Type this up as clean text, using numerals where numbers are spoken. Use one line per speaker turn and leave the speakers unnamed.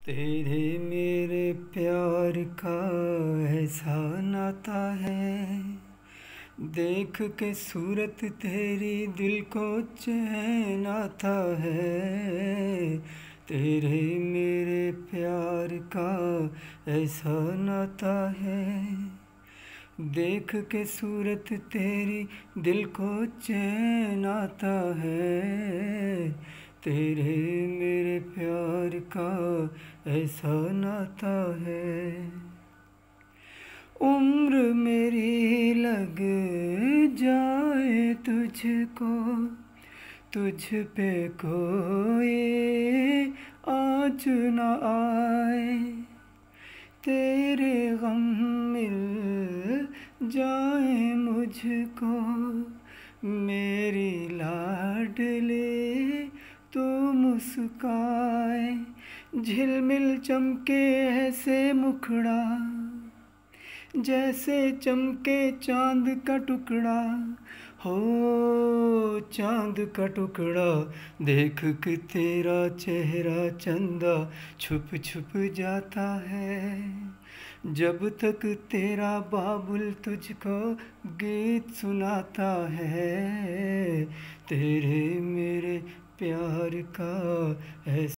तेरे मेरे प्यार का ऐसा नाता है, देख के सूरत तेरी दिल को चैन आता है। तेरे मेरे प्यार का ऐसा नाता है, देख के सूरत तेरी दिल को चैन आता है। तेरे मेरे प्यार का ऐसा नाता है। उम्र मेरी लग जाए तुझको, तुझ पे कोई आँच न आए। तेरे गम मिल जाए मुझको, मेरी लाडली तू मुस्काए। झिलमिल चमके ऐसे मुखड़ा, जैसे चमके चांद का टुकड़ा। हो चांद का टुकड़ा, देख के तेरा चेहरा चंदा छुप छुप जाता है। जब तक तेरा बाबुल तुझको गीत सुनाता है। तेरे मेरे प्यार का ऐसा